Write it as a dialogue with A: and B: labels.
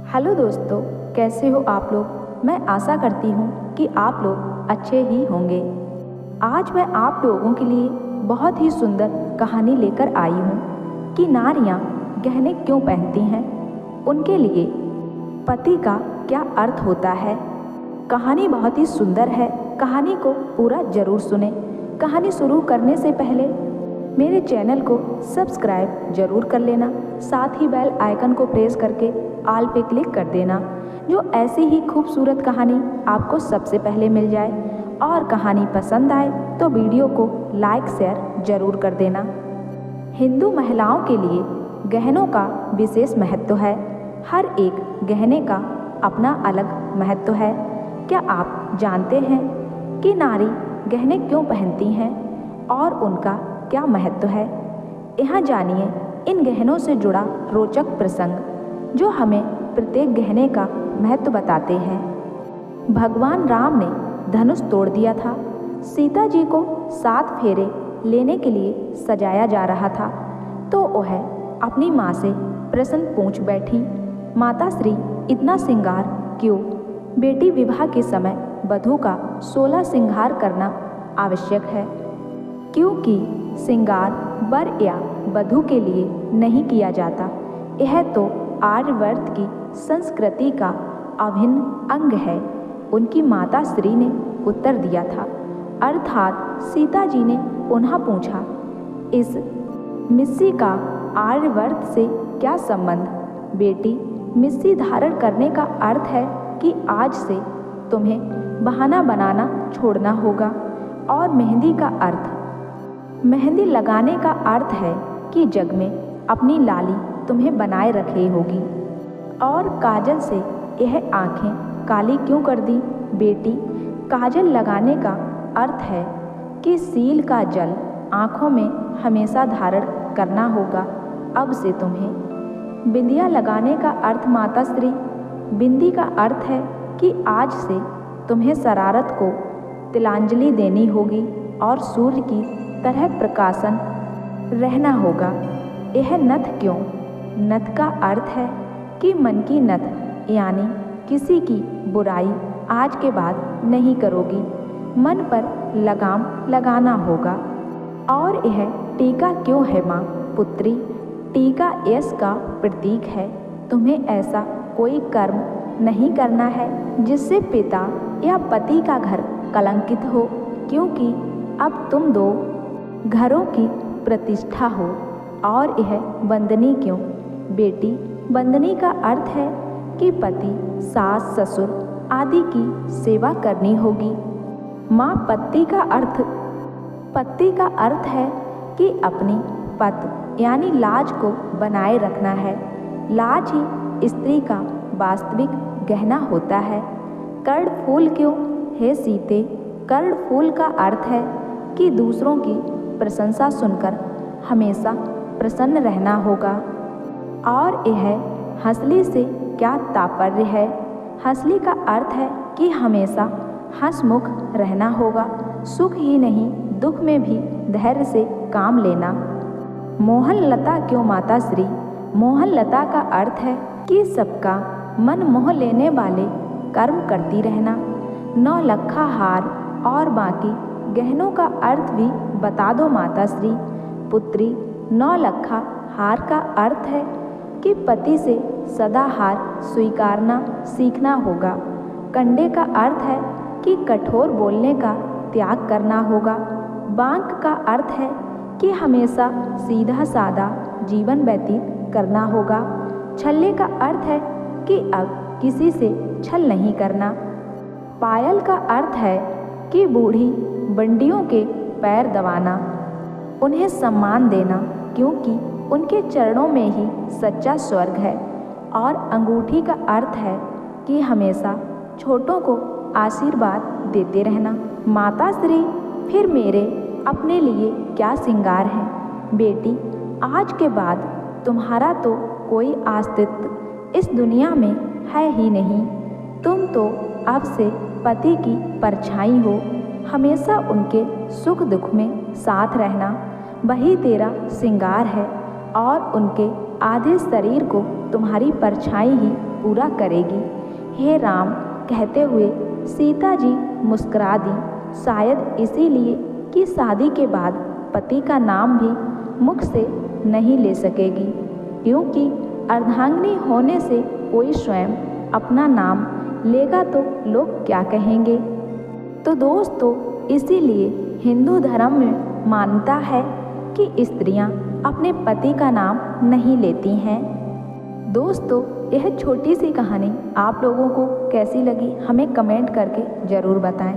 A: Hello दोस्तों, कैसे हो आप लोग। मैं आशा करती हूँ कि आप लोग अच्छे ही होंगे। आज मैं आप लोगों के लिए बहुत ही सुंदर कहानी लेकर आई हूँ कि नारियाँ गहने क्यों पहनती हैं, उनके लिए पति का क्या अर्थ होता है। कहानी बहुत ही सुंदर है, कहानी को पूरा जरूर सुने। कहानी शुरू करने से पहले मेरे चैनल को सब्सक्राइब जरूर कर लेना, साथ ही बेल आइकन को प्रेस करके ऑल पे क्लिक कर देना, जो ऐसी ही खूबसूरत कहानी आपको सबसे पहले मिल जाए। और कहानी पसंद आए तो वीडियो को लाइक शेयर जरूर कर देना। हिंदू महिलाओं के लिए गहनों का विशेष महत्व है। हर एक गहने का अपना अलग महत्व है। क्या आप जानते हैं कि नारी गहने क्यों पहनती हैं और उनका क्या महत्व है। यहाँ जानिए इन गहनों से जुड़ा रोचक प्रसंग जो हमें प्रत्येक गहने का महत्व बताते हैं। भगवान राम ने धनुष तोड़ दिया था। सीता जी को 7 फेरे लेने के लिए सजाया जा रहा था तो वह अपनी माँ से प्रश्न पूछ बैठी, माता श्री इतना श्रृंगार क्यों। बेटी विवाह के समय वधू का 16 श्रृंगार करना आवश्यक है, क्योंकि श्रृंगार वर या वधू के लिए नहीं किया जाता। यह तो आर्यवर्त की संस्कृति का अभिन्न अंग है, उनकी माता श्री ने उत्तर दिया था। अर्थात सीता जी ने पुनः पूछा, इस मिस्सी का आर्यवर्त से क्या संबंध। बेटी, मिस्सी धारण करने का अर्थ है कि आज से तुम्हें बहाना बनाना छोड़ना होगा। और मेहंदी का अर्थ, मेहंदी लगाने का अर्थ है कि जग में अपनी लाली तुम्हें बनाए रखे होगी। और काजल से यह आँखें काली क्यों कर दी। बेटी, काजल लगाने का अर्थ है कि सील का जल आँखों में हमेशा धारण करना होगा। अब से तुम्हें बिंदिया लगाने का अर्थ माता श्री, बिंदी का अर्थ है कि आज से तुम्हें शरारत को तिलांजलि देनी होगी और सूर्य की तरह प्रकाशन रहना होगा। यह नथ क्यों। नथ का अर्थ है कि मन की नथ, यानी किसी की बुराई आज के बाद नहीं करोगी, मन पर लगाम लगाना होगा। और यह टीका क्यों है माँ। पुत्री, टीका यश का प्रतीक है। तुम्हें ऐसा कोई कर्म नहीं करना है जिससे पिता या पति का घर कलंकित हो, क्योंकि अब तुम 2 घरों की प्रतिष्ठा हो। और यह बंदनी क्यों। बेटी, बंदनी का अर्थ है कि पति, सास, ससुर आदि की सेवा करनी होगी। माँ, पत्ती का अर्थ है कि अपनी पत यानी लाज को बनाए रखना है। लाज ही स्त्री का वास्तविक गहना होता है। कर्ण फूल क्यों। हे सीते, कर्ण फूल का अर्थ है कि दूसरों की प्रशंसा सुनकर हमेशा प्रसन्न रहना होगा। और यह हंसली से क्या तात्पर्य है। हंसली का अर्थ है कि हमेशा हंसमुख रहना होगा, सुख ही नहीं दुख में भी धैर्य से काम लेना। मोहन लता क्यों माता श्री। मोहन लता का अर्थ है कि सबका मन मोह लेने वाले कर्म करती रहना। 9 लखा हार और बाकी गहनों का अर्थ भी बता दो माता श्री। पुत्री, 9 लखा हार का अर्थ है कि पति से सदा हार स्वीकारना सीखना होगा। कंडे का अर्थ है कि कठोर बोलने का त्याग करना होगा। बांक का अर्थ है कि हमेशा सीधा सादा जीवन व्यतीत करना होगा। छल्ले का अर्थ है कि अब किसी से छल नहीं करना। पायल का अर्थ है कि बूढ़ी बंडियों के पैर दबाना, उन्हें सम्मान देना, क्योंकि उनके चरणों में ही सच्चा स्वर्ग है। और अंगूठी का अर्थ है कि हमेशा छोटों को आशीर्वाद देते रहना। माता श्री, फिर मेरे अपने लिए क्या श्रृंगार है। बेटी, आज के बाद तुम्हारा तो कोई अस्तित्व इस दुनिया में है ही नहीं। तुम तो अब से पति की परछाई हो, हमेशा उनके सुख दुख में साथ रहना, वही तेरा श्रृंगार है। और उनके आधे शरीर को तुम्हारी परछाई ही पूरा करेगी। हे राम कहते हुए सीता जी मुस्कुरा दी, शायद इसीलिए कि शादी के बाद पति का नाम भी मुख से नहीं ले सकेगी, क्योंकि अर्धांगिनी होने से कोई स्वयं अपना नाम लेगा तो लोग क्या कहेंगे। तो दोस्तों, इसीलिए हिंदू धर्म में मान्यता है कि स्त्रियां अपने पति का नाम नहीं लेती हैं। दोस्तों, यह छोटी सी कहानी आप लोगों को कैसी लगी हमें कमेंट करके ज़रूर बताएं।